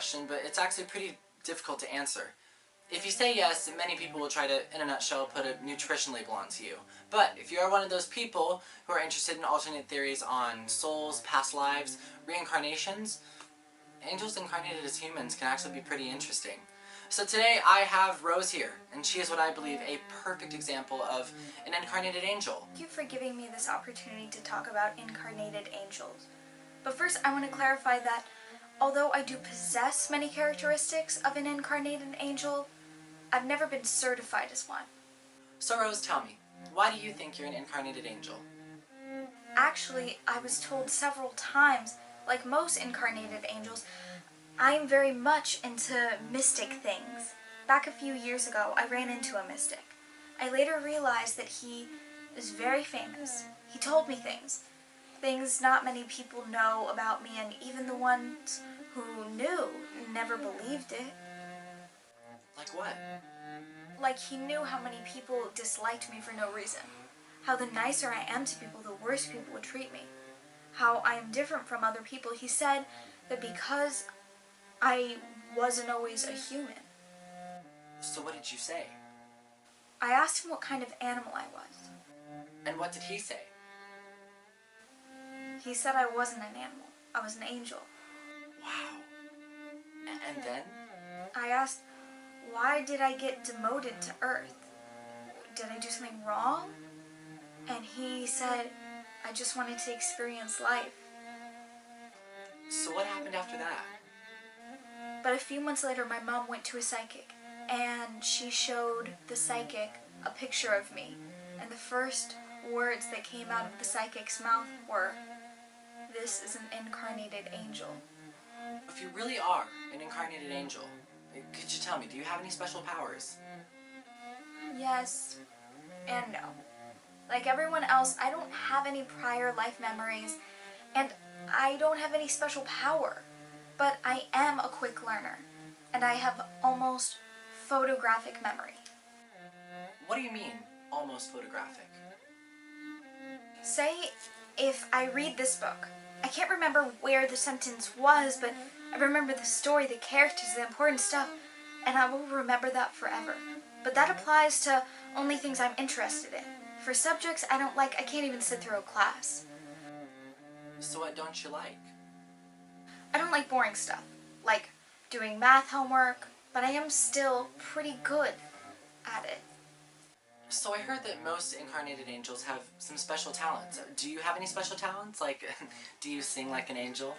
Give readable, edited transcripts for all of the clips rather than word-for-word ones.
question, but it's actually pretty difficult to answer. If you say yes, many people will try to, in a nutshell, put a nutrition label onto you. But if you are one of those people who are interested in alternate theories on souls, past lives, reincarnations, angels incarnated as humans can actually be pretty interesting. So today I have Rose here, and she is what I believe a perfect example of an incarnated angel. Thank you for giving me this opportunity to talk about incarnated angels. But first I want to clarify that although I do possess many characteristics of an incarnated angel, I've never been certified as one. So Rose, tell me, why do you think you're an incarnated angel? Actually, I was told several times, like most incarnated angels, I am very much into mystic things. Back a few years ago, I ran into a mystic. I later realized that he is very famous. He told me things not many people know about me, and even the ones who knew never believed it. Like what? Like he knew how many people disliked me for no reason. How the nicer I am to people, the worse people would treat me. How I am different from other people. He said that because I wasn't always a human. So what did you say? I asked him what kind of animal I was. And what did he say? He said I wasn't an animal. I was an angel. Wow. And then? I asked, why did I get demoted to Earth? Did I do something wrong? And he said, I just wanted to experience life. So what happened after that? But a few months later, my mom went to a psychic, and she showed the psychic a picture of me. And the first words that came out of the psychic's mouth were, "This is an incarnated angel." If you really are an incarnated angel, could you tell me, do you have any special powers? Yes and no. Like everyone else, I don't have any prior life memories, and I don't have any special power. But I am a quick learner, and I have almost photographic memory. What do you mean, almost photographic? Say if I read this book, I can't remember where the sentence was, but I remember the story, the characters, the important stuff, and I will remember that forever. But that applies to only things I'm interested in. For subjects I don't like, I can't even sit through a class. So what don't you like? I don't like boring stuff, like doing math homework, but I am still pretty good at it. So I heard that most incarnated angels have some special talents. Do you have any special talents? Like, do you sing like an angel?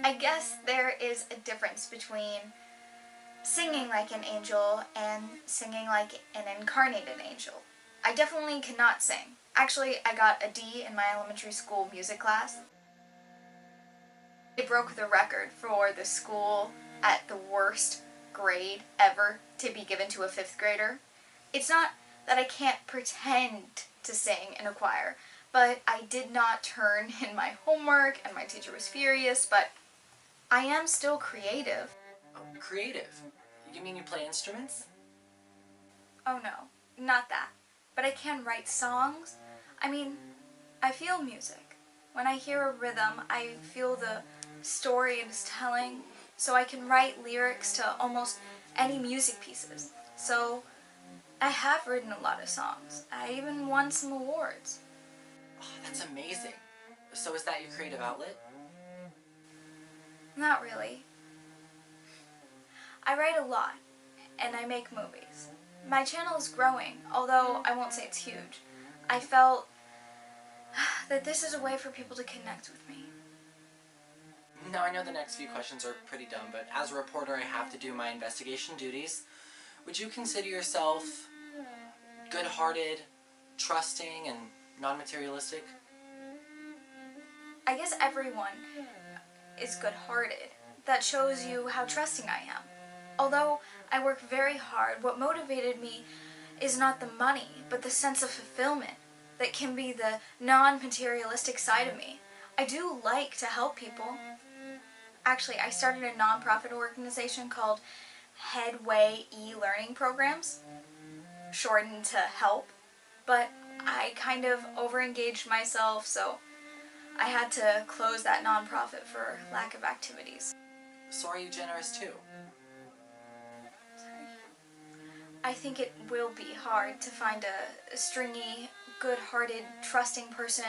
I guess there is a difference between singing like an angel and singing like an incarnated angel. I definitely cannot sing. Actually, I got a D in my elementary school music class. It broke the record for the school at the worst grade ever to be given to a 5th grader. It's not that I can't pretend to sing in a choir, but I did not turn in my homework and my teacher was furious, but I am still creative. Oh, creative? You mean you play instruments? Oh no, not that. But I can write songs. I mean, I feel music. When I hear a rhythm, I feel the story it is telling, so I can write lyrics to almost any music pieces. So I have written a lot of songs. I even won some awards. Oh, that's amazing. So is that your creative outlet? Not really. I write a lot, and I make movies. My channel is growing, although I won't say it's huge. I felt that this is a way for people to connect with me. Now, I know the next few questions are pretty dumb, but as a reporter I have to do my investigation duties. Would you consider yourself good-hearted, trusting, and non-materialistic? I guess everyone is good-hearted. That shows you how trusting I am. Although I work very hard, what motivated me is not the money, but the sense of fulfillment that can be the non-materialistic side of me. I do like to help people. Actually, I started a non-profit organization called Headway e-learning programs, shortened to HELP, but I kind of over-engaged myself, so I had to close that nonprofit for lack of activities. So are you generous too? I think it will be hard to find a stringy, good-hearted, trusting person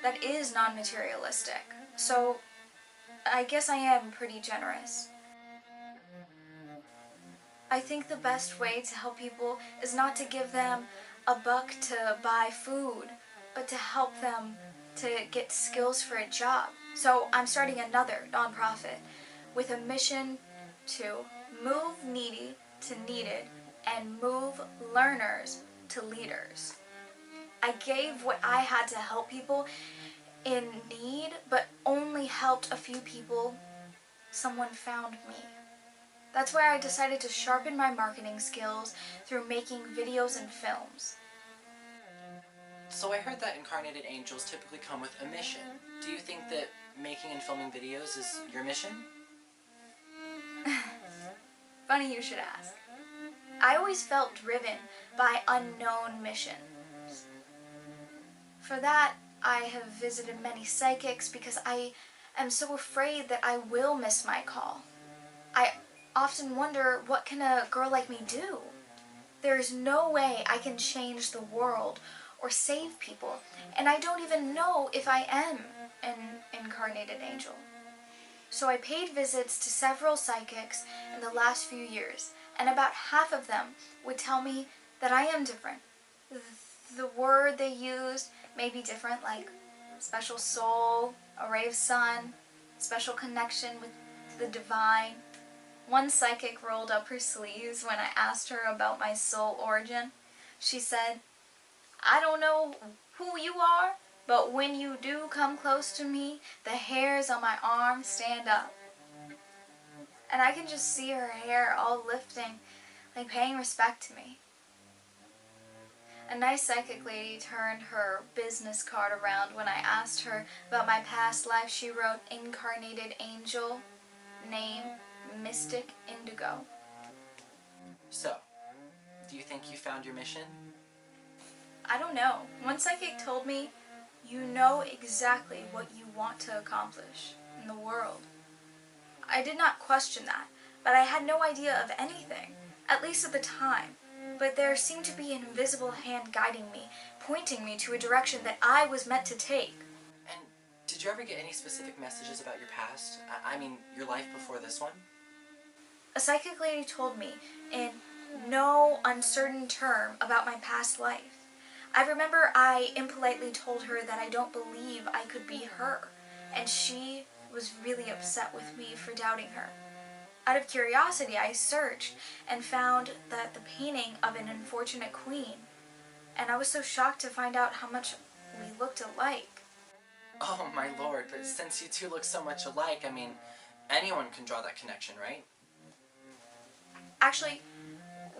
that is non-materialistic. So I guess I am pretty generous. I think the best way to help people is not to give them a buck to buy food, but to help them to get skills for a job. So I'm starting another nonprofit with a mission to move needy to needed and move learners to leaders. I gave what I had to help people in need, but only helped a few people. Someone found me. That's why I decided to sharpen my marketing skills through making videos and films. So I heard that Incarnated Angels typically come with a mission. Do you think that making and filming videos is your mission? Funny you should ask. I always felt driven by unknown missions. For that, I have visited many psychics because I am so afraid that I will miss my call. I often wonder, what can a girl like me do? There's no way I can change the world or save people, and I don't even know if I am an incarnated angel. So I paid visits to several psychics in the last few years, and about half of them would tell me that I am different. The word they used may be different, like special soul, a ray of sun, special connection with the divine. One psychic rolled up her sleeves when I asked her about my soul origin. She said, "I don't know who you are, but when you do come close to me, the hairs on my arm stand up." And I can just see her hair all lifting, like paying respect to me. A nice psychic lady turned her business card around when I asked her about my past life. She wrote Incarnated Angel, name Mystic Indigo. So, do you think you found your mission? I don't know. One psychic told me, you know exactly what you want to accomplish in the world. I did not question that, but I had no idea of anything, at least at the time. But there seemed to be an invisible hand guiding me, pointing me to a direction that I was meant to take. And did you ever get any specific messages about your past? I mean, your life before this one? A psychic lady told me in no uncertain term about my past life. I remember I impolitely told her that I don't believe I could be her, and she was really upset with me for doubting her. Out of curiosity, I searched and found that the painting of an unfortunate queen, and I was so shocked to find out how much we looked alike. Oh my lord, but since you two look so much alike, I mean, anyone can draw that connection, right? Actually,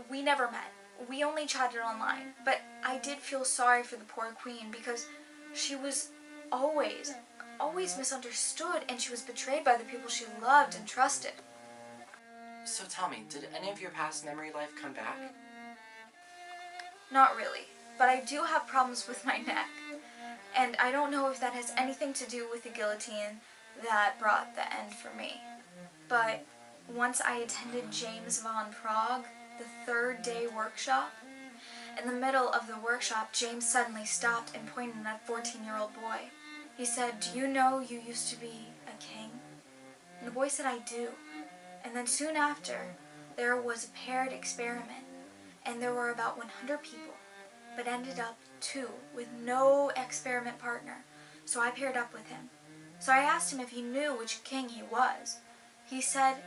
we never met. We only chatted online, but I did feel sorry for the poor queen because she was always misunderstood, and she was betrayed by the people she loved and trusted. So tell me, did any of your past memory life come back? Not really, but I do have problems with my neck, and I don't know if that has anything to do with the guillotine that brought the end for me. But once I attended James von Prague, the third day workshop. In the middle of the workshop, James suddenly stopped and pointed at that 14-year-old boy. He said, "Do you know you used to be a king?" And the boy said, "I do." And then soon after, there was a paired experiment, and there were about 100 people, but ended up 2 with no experiment partner. So I paired up with him. So I asked him if he knew which king he was. He said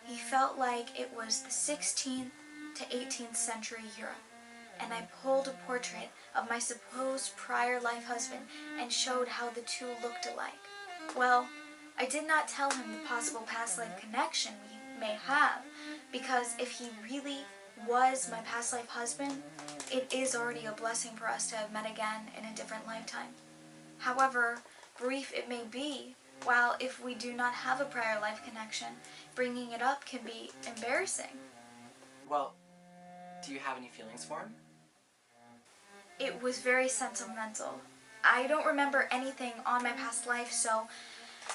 he felt like it was the 16th to 18th century Europe. And I pulled a portrait of my supposed prior life husband and showed how the two looked alike. Well, I did not tell him the possible past life connection we may have, because if he really was my past life husband, it is already a blessing for us to have met again in a different lifetime. However brief it may be, while if we do not have a prior life connection, bringing it up can be embarrassing. Well, do you have any feelings for him? It was very sentimental. I don't remember anything on my past life, so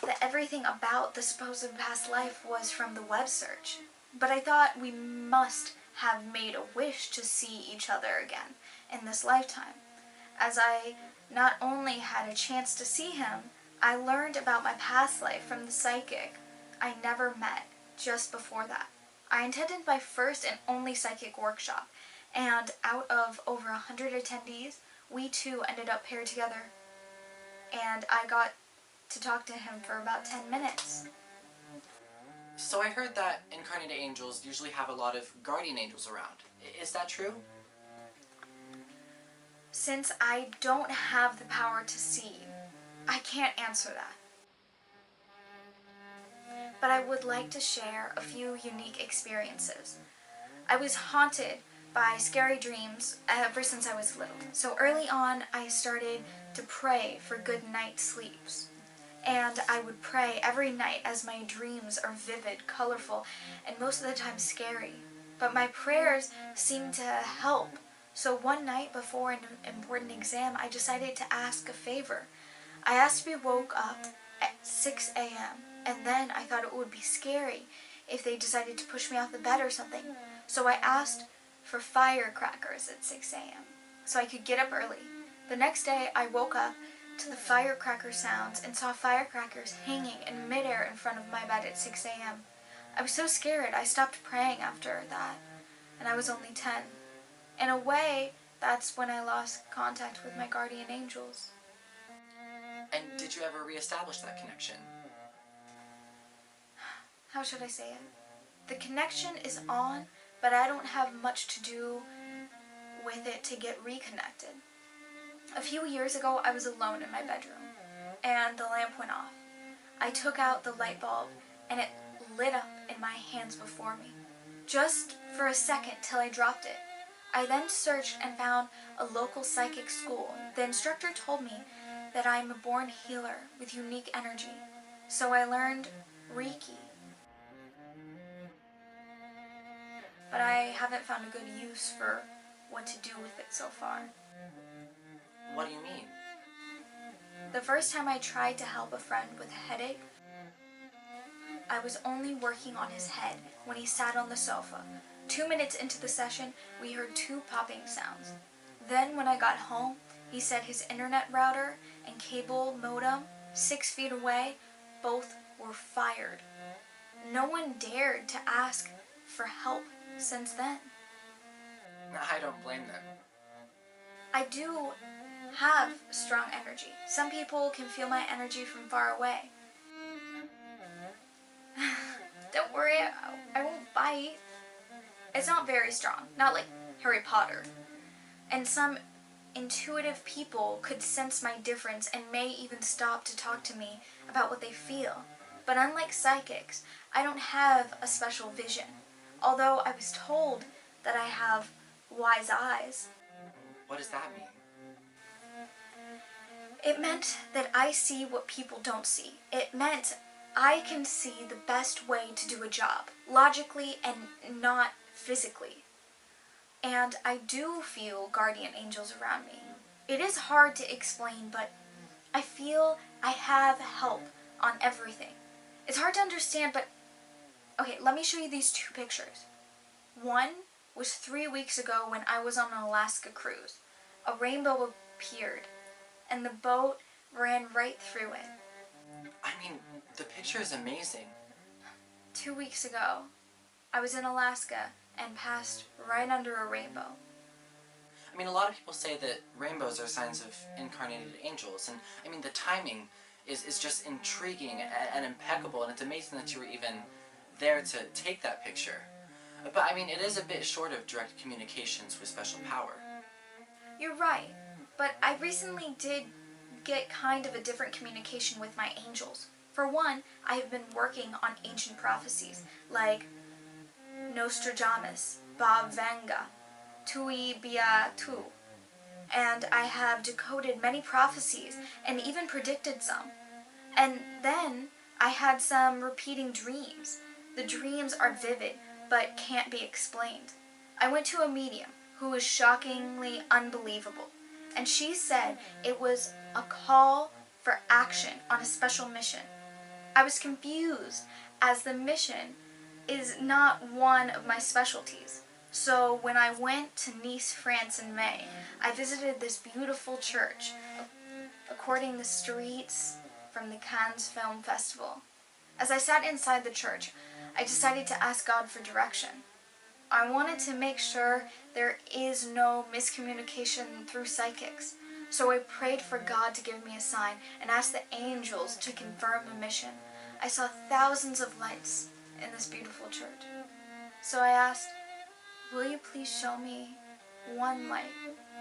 that everything about the supposed past life was from the web search. But I thought we must have made a wish to see each other again in this lifetime. As I not only had a chance to see him, I learned about my past life from the psychic I never met just before that. I attended my first and only psychic workshop, and out of over 100 attendees, we two ended up paired together. And I got to talk to him for about 10 minutes. So I heard that Incarnated Angels usually have a lot of guardian angels around. Is that true? Since I don't have the power to see, I can't answer that. But I would like to share a few unique experiences. I was haunted by scary dreams ever since I was little. So early on, I started to pray for good night sleeps. And I would pray every night as my dreams are vivid, colorful, and most of the time scary. But my prayers seemed to help. So one night before an important exam, I decided to ask a favor. I asked to be woke up at 6 a.m. And then I thought it would be scary if they decided to push me off the bed or something. So I asked for firecrackers at 6 a.m. so I could get up early. The next day, I woke up to the firecracker sounds and saw firecrackers hanging in midair in front of my bed at 6 a.m. I was so scared I stopped praying after that, and I was only 10. In a way, that's when I lost contact with my guardian angels. And did you ever reestablish that connection? How should I say it? The connection is on, but I don't have much to do with it to get reconnected. A few years ago, I was alone in my bedroom, and the lamp went off. I took out the light bulb, and it lit up in my hands before me, just for a second till I dropped it. I then searched and found a local psychic school. The instructor told me that I am a born healer with unique energy, so I learned Reiki. But I haven't found a good use for what to do with it so far. What do you mean? The first time I tried to help a friend with a headache, I was only working on his head when he sat on the sofa. 2 minutes into the session, we heard 2 popping sounds. Then when I got home, he said his internet router and cable modem 6 feet away both were fired. No one dared to ask for help since then. I don't blame them. I do have strong energy. Some people can feel my energy from far away. Don't worry, I won't bite. It's not very strong, not like Harry Potter. And some intuitive people could sense my difference and may even stop to talk to me about what they feel. But unlike psychics, I don't have a special vision. Although I was told that I have wise eyes. What does that mean? It meant that I see what people don't see. It meant I can see the best way to do a job, logically and not physically. And I do feel guardian angels around me. It is hard to explain, but I feel I have help on everything. It's hard to understand, but okay, let me show you these 2 pictures. One was 3 weeks ago when I was on an Alaska cruise. A rainbow appeared, and the boat ran right through it. I mean, the picture is amazing. 2 weeks ago, I was in Alaska and passed right under a rainbow. I mean, a lot of people say that rainbows are signs of incarnated angels, and I mean, the timing is just intriguing and impeccable, and it's amazing that you were even there to take that picture. But I mean, it is a bit short of direct communications with special power. You're right, but I recently did get kind of a different communication with my angels. For one, I have been working on ancient prophecies, like Nostradamus, Bob Vanga, Tui Bia Tu, and I have decoded many prophecies and even predicted some. And then I had some repeating dreams. The dreams are vivid, but can't be explained. I went to a medium who was shockingly unbelievable, and she said it was a call for action on a special mission. I was confused, as the mission is not one of my specialties. So when I went to Nice, France in May, I visited this beautiful church, according the streets from the Cannes Film Festival. As I sat inside the church, I decided to ask God for direction. I wanted to make sure there is no miscommunication through psychics. So I prayed for God to give me a sign and asked the angels to confirm the mission. I saw thousands of lights in this beautiful church. So I asked, will you please show me one light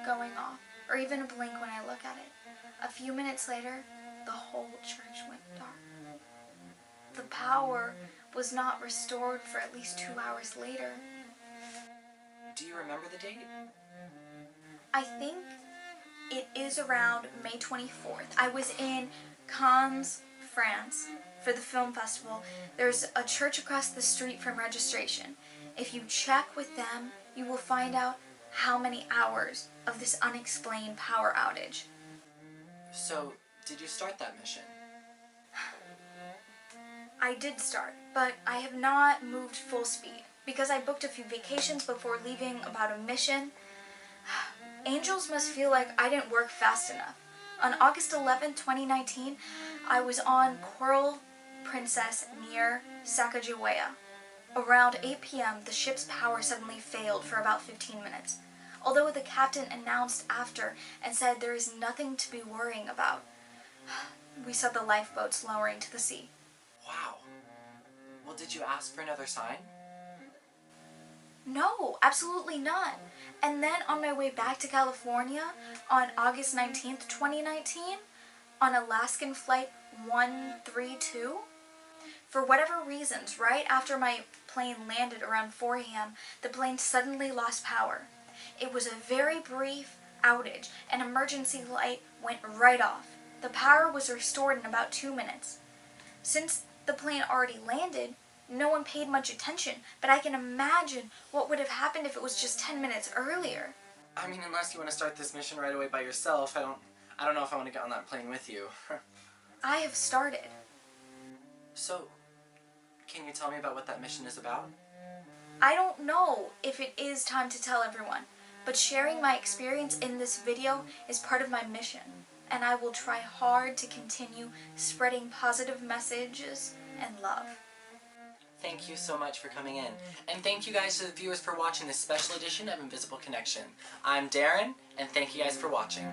going off, or even a blink when I look at it? A few minutes later, the whole church went dark. The power was not restored for at least 2 hours later. Do you remember the date? I think it is around May 24th. I was in Cannes, France, for the film festival. There's a church across the street from registration. If you check with them, you will find out how many hours of this unexplained power outage. So, did you start that mission? I did start, but I have not moved full speed because I booked a few vacations before leaving about a mission. Angels must feel like I didn't work fast enough. On August 11, 2019, I was on Coral Princess near Sacagawea. Around 8 p.m., the ship's power suddenly failed for about 15 minutes. Although the captain announced after and said there is nothing to be worrying about, we saw the lifeboats lowering to the sea. Wow. Well, did you ask for another sign? No, absolutely not. And then on my way back to California on August 19th, 2019, on Alaskan Flight 132, for whatever reasons, right after my plane landed around 4 a.m., the plane suddenly lost power. It was a very brief outage. An emergency light went right off. The power was restored in about 2 minutes. Since the plane already landed, no one paid much attention, but I can imagine what would have happened if it was just 10 minutes earlier. I mean, unless you want to start this mission right away by yourself, I don't know if I want to get on that plane with you. I have started. So, can you tell me about what that mission is about? I don't know if it is time to tell everyone, but sharing my experience in this video is part of my mission, and I will try hard to continue spreading positive messages and love. Thank you so much for coming in. And thank you guys to the viewers for watching this special edition of Invisible Connection. I'm Darren, and thank you guys for watching.